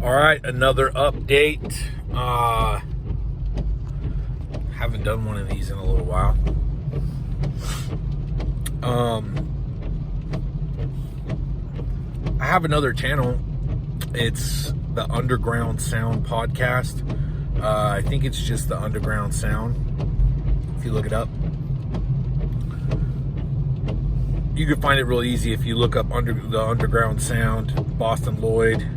All right, another update. Haven't done one of these in a little while. I have another channel. It's the Underground Sound Podcast. I think it's just the Underground Sound. If you look it up, you can find it real easy if you look up the Underground Sound, Boston Lloyd.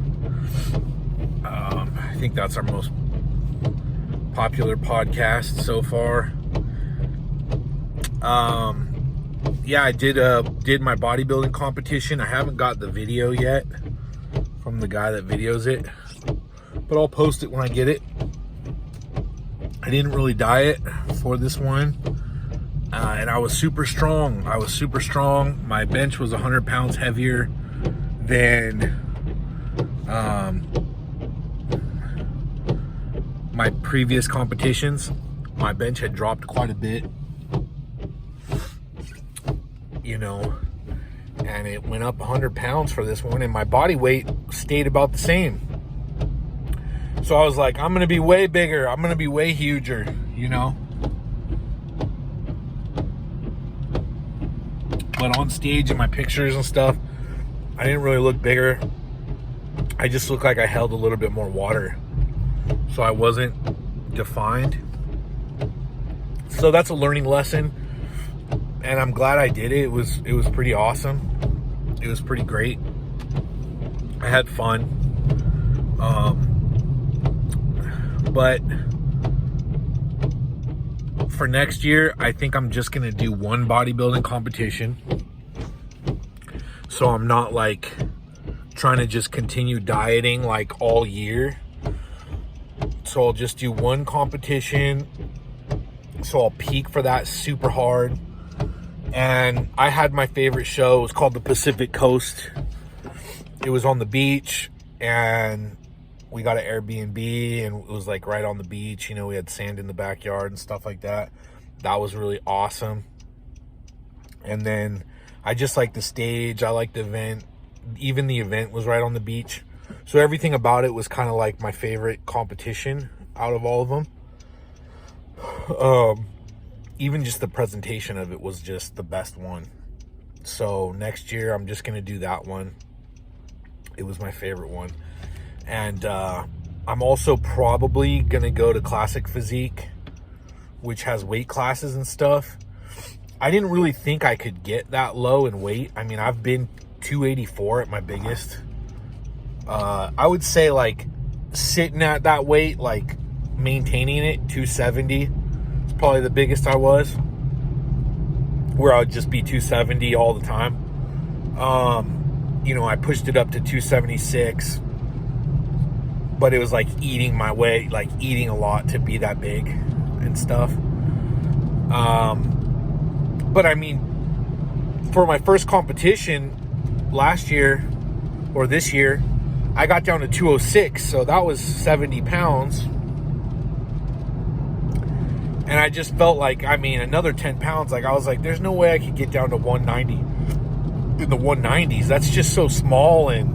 I think that's our most popular podcast so far. Yeah, I did my bodybuilding competition. I haven't got the video yet from the guy that videos it, but I'll post it when I get it. I didn't really diet for this one, and I was super strong. My bench was 100 pounds heavier than my previous competitions. My bench had dropped quite a bit, and it went up 100 pounds for this one, and my body weight stayed about the same. So I was like, I'm gonna be way bigger, I'm gonna be way huger, But on stage in my pictures and stuff, I didn't really look bigger. I just looked like I held a little bit more water. So I wasn't defined. So that's a learning lesson. And I'm glad I did it. It was pretty awesome. It was pretty great. I had fun. But for next year, I think I'm just gonna do one bodybuilding competition. So I'm not like trying to just continue dieting like all year. So I'll just do one competition. So I'll peak for that super hard. And I had my favorite show. It was called the Pacific Coast. It was on the beach, and we got an Airbnb, and it was like right on the beach. We had sand in the backyard and stuff like that. That was really awesome. And then I just liked the stage. I liked the event. Even the event was right on the beach. So everything about it was kind of like my favorite competition out of all of them. Even just the presentation of it was just the best one. So next year, I'm just going to do that one. It was my favorite one. And I'm also probably going to go to Classic Physique, which has weight classes and stuff. I didn't really think I could get that low in weight. I mean, I've been 284 at my biggest. I would say like sitting at that weight, like maintaining it, 270 is probably the biggest I was, where I would just be 270 all the time. I pushed it up to 276, but it was like eating my way, like eating a lot to be that big and stuff. But I mean, for my first competition last year or this year, I got down to 206, so that was 70 pounds. And I just felt like, another 10 pounds, like I was like, there's no way I could get down to 190, in the 190s. That's just so small. And,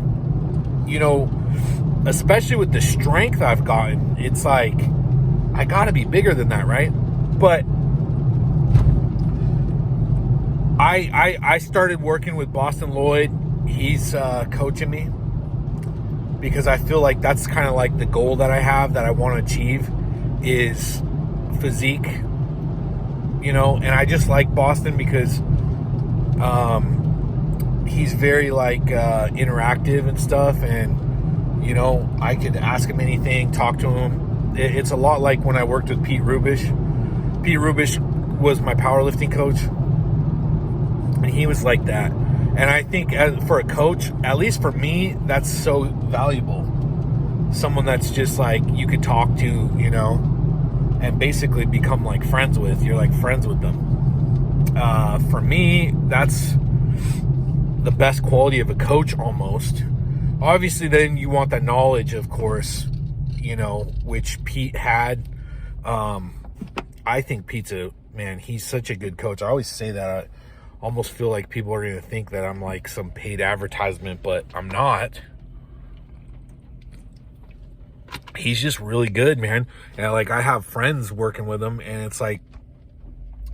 especially with the strength I've gotten, it's like, I gotta be bigger than that, right? But I started working with Boston Lloyd. He's coaching me, because I feel like that's kind of like the goal that I have, that I want to achieve, is physique, and I just like Boston because he's very like interactive and stuff, and I could ask him anything, talk to him. It's a lot like when I worked with Pete Rubish. Pete Rubish was my powerlifting coach, and he was like that. And I think for a coach, at least for me, that's so valuable. Someone that's just like you could talk to, and basically become like friends with. You're like friends with them. For me, that's the best quality of a coach almost. Obviously, then you want that knowledge, of course, which Pete had. I think Pete's he's such a good coach. I always say that. almost feel like people are going to think that I'm like some paid advertisement, but I'm not. he's just really good, man. And like, I have friends working with him, and it's like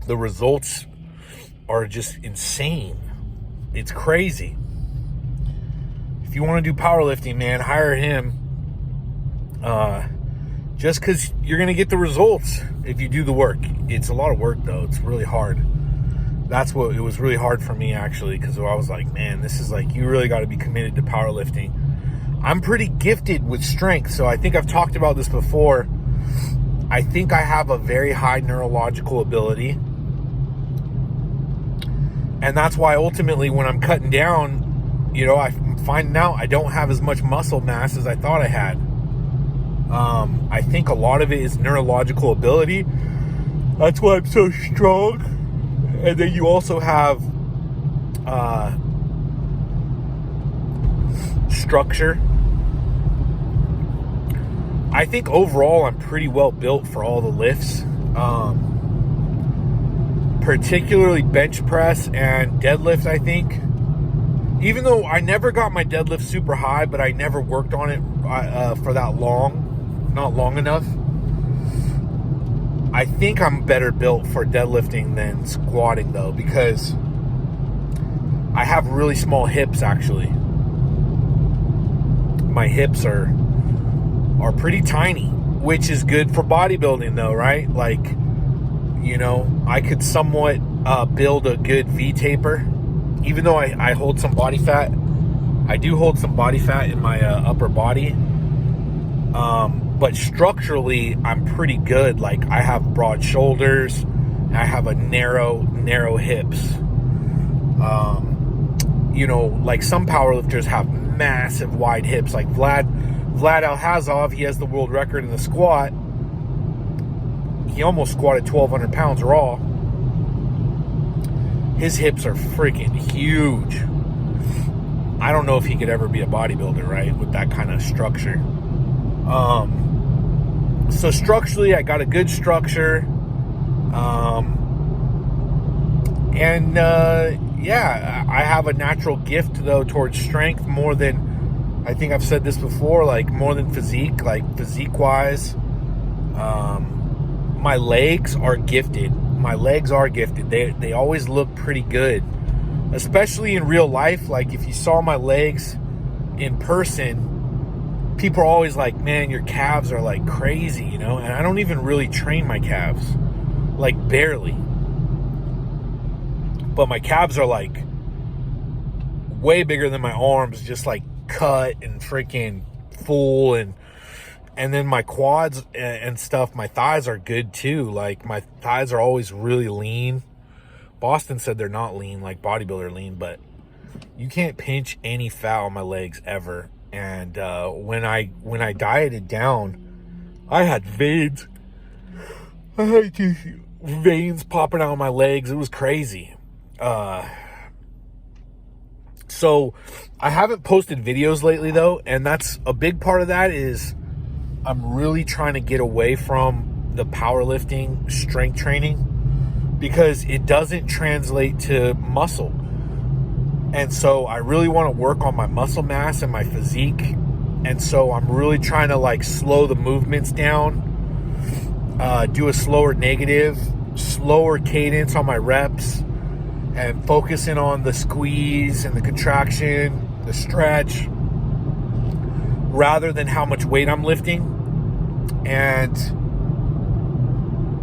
the results are just insane. It's crazy. If you want to do powerlifting, man, hire him. Just because you're going to get the results if you do the work. It's a lot of work, though. It's really hard. That's what it was really hard for me, actually, because I was like, man, this is like, you really got to be committed to powerlifting. I'm pretty gifted with strength, so I think I've talked about this before. I think I have a very high neurological ability. And that's why ultimately when I'm cutting down, you know, I'm finding out I don't have as much muscle mass as I thought I had. I think a lot of it is neurological ability. That's why I'm so strong. And then you also have structure. I think overall I'm pretty well built for all the lifts. Particularly bench press and deadlift, I think. Even though I never got my deadlift super high, but I never worked on it for that long. Not long enough. I think I'm better built for deadlifting than squatting, though, because I have really small hips, actually. My hips are pretty tiny, which is good for bodybuilding, though, right? Like, you know, I could somewhat build a good V-taper. Even though I hold some body fat. I do hold some body fat in my upper body. But structurally, I'm pretty good. Like, I have broad shoulders. I have a narrow hips. You know, like some powerlifters have massive wide hips. Like Vlad Alhazov, he has the world record in the squat. He almost squatted 1,200 pounds raw. His hips are freaking huge. I don't know if he could ever be a bodybuilder, right? With that kind of structure. So structurally, I got a good structure. Yeah, I have a natural gift, though, towards strength more than, I think I've said this before, like more than physique, like physique-wise. My legs are gifted. My legs are gifted. They always look pretty good, especially in real life. Like, if you saw my legs in person, people are always like, man, your calves are like crazy, you know? And I don't even really train my calves, like barely. But my calves are like way bigger than my arms, just like cut and freaking full. And then my quads and stuff, my thighs are good too. Like, my thighs are always really lean. Boston said they're not lean, like bodybuilder lean, but you can't pinch any fat on my legs ever. And when I dieted down, I had veins. I had just veins popping out of my legs. It was crazy. So I haven't posted videos lately, though, and that's a big part of that is I'm really trying to get away from the powerlifting strength training because it doesn't translate to muscle. And so I really want to work on my muscle mass and my physique. And so I'm really trying to like slow the movements down, do a slower negative, slower cadence on my reps, and focusing on the squeeze and the contraction, the stretch, rather than how much weight I'm lifting. And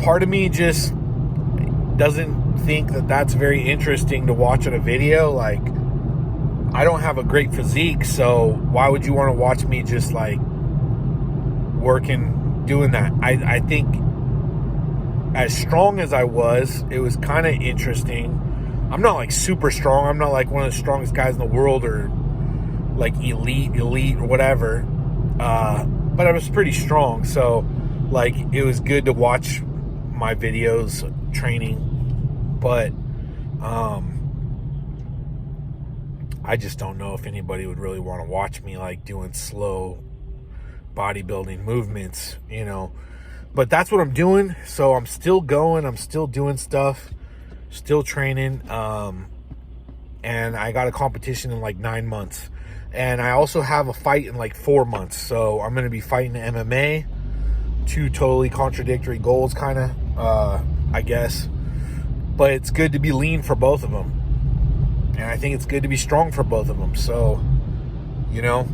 part of me just doesn't think that that's very interesting to watch on a video. Like, I don't have a great physique, so why would you want to watch me just like working, doing that? I think as strong as I was, it was kind of interesting. I'm not like super strong. I'm not like one of the strongest guys in the world or like elite or whatever. But I was pretty strong. So like, it was good to watch my videos training. But I just don't know if anybody would really want to watch me like doing slow bodybuilding movements, you know. But that's what I'm doing. So I'm still going. I'm still doing stuff. Still training. And I got a competition in like 9 months. And I also have a fight in like 4 months. So I'm going to be fighting MMA. Two totally contradictory goals, kind of, I guess. But it's good to be lean for both of them. And I think it's good to be strong for both of them. So, you know,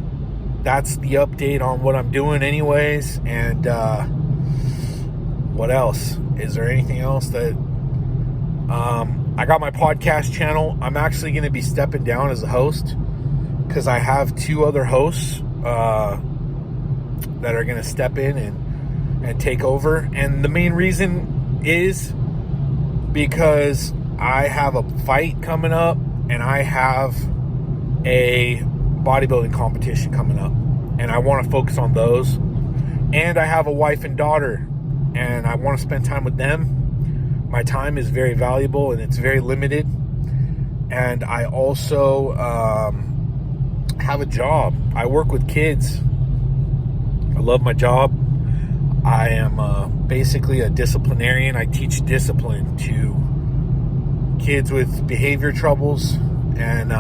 that's the update on what I'm doing anyways. And what else? Is there anything else that... I got my podcast channel. I'm actually going to be stepping down as a host because I have 2 other hosts that are going to step in and take over. And the main reason is because I have a fight coming up and I have a bodybuilding competition coming up. And I want to focus on those. And I have a wife and daughter and I want to spend time with them. My time is very valuable and it's very limited. And I also have a job. I work with kids. I love my job. I am basically a disciplinarian. I teach discipline to kids with behavior troubles. And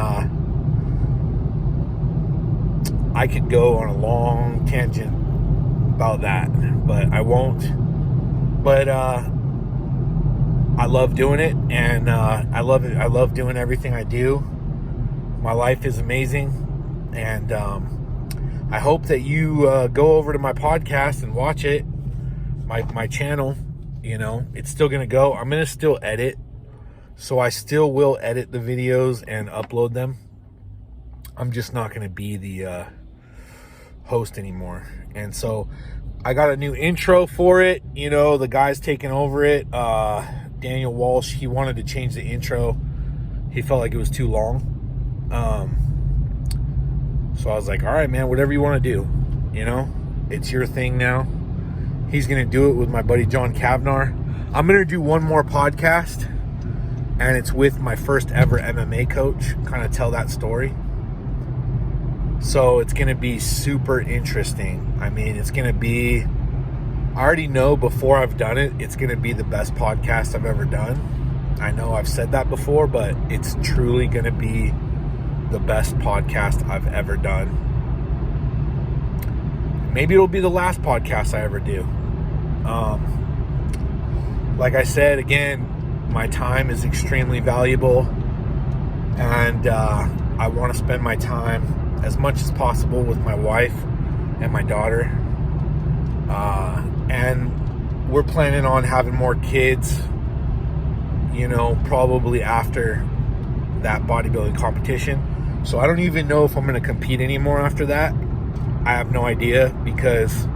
I could go on a long tangent about that, but I won't. But I love doing it, and I love it. I love doing everything I do. My life is amazing, and I hope that you go over to my podcast and watch it. My channel, you know, it's still gonna go. I'm gonna still edit, so I still will edit the videos and upload them. I'm just not gonna be the host anymore, and so I got a new intro for it. You know, the guy's taking over it. Daniel Walsh, he wanted to change the intro. He felt like it was too long. So I was like, all right, man, whatever you want to do. You know, it's your thing now. He's going to do it with my buddy John Kavnar. I'm going to do one more podcast, and it's with my first ever MMA coach, kind of tell that story. So it's going to be super interesting. I mean, it's going to be... I already know before I've done it, it's going to be the best podcast I've ever done. I know I've said that before, but it's truly going to be the best podcast I've ever done. Maybe it'll be the last podcast I ever do. Like I said, again, my time is extremely valuable, and I want to spend my time as much as possible with my wife and my daughter. And we're planning on having more kids, you know, probably after that bodybuilding competition. So I don't even know if I'm going to compete anymore after that. I have no idea, because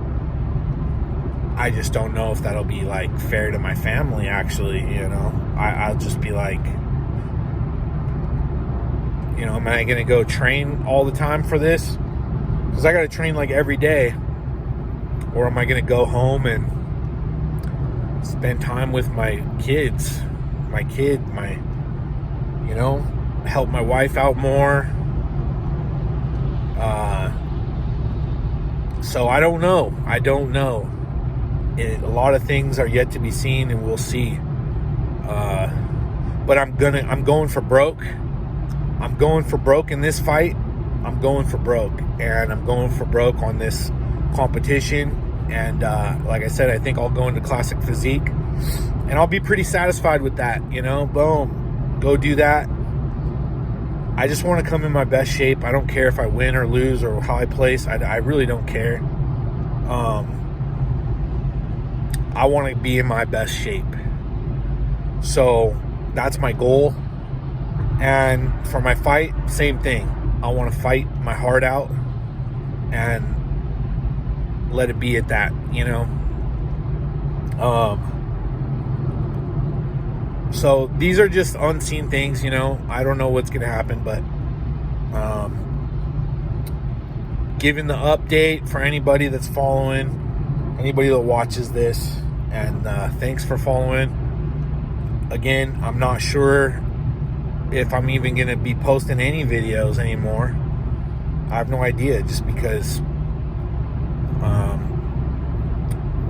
I just don't know if that'll be like fair to my family, actually. You know, I'll just be like, you know, am I going to go train all the time for this? Because I got to train like every day. Or am I going to go home and spend time with my kids, you know, help my wife out more? So I don't know. A lot of things are yet to be seen, and we'll see. But I'm going for broke. I'm going for broke in this fight. I'm going for broke, and I'm going for broke on this competition. And like I said, I think I'll go into Classic Physique, and I'll be pretty satisfied with that. You know, boom, go do that. I just want to come in my best shape. I don't care if I win or lose or how I place. I really don't care. I want to be in my best shape. So that's my goal. And for my fight, same thing. I want to fight my heart out and let it be at that, you know. So these are just unseen things, you know. I don't know what's gonna happen, but giving the update for anybody that's following, anybody that watches this, and thanks for following. Again, I'm not sure if I'm even gonna be posting any videos anymore. I have no idea, just because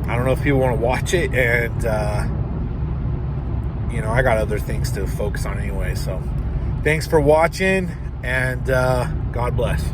I don't know if people want to watch it, and you know, I got other things to focus on anyway. So thanks for watching, and God bless.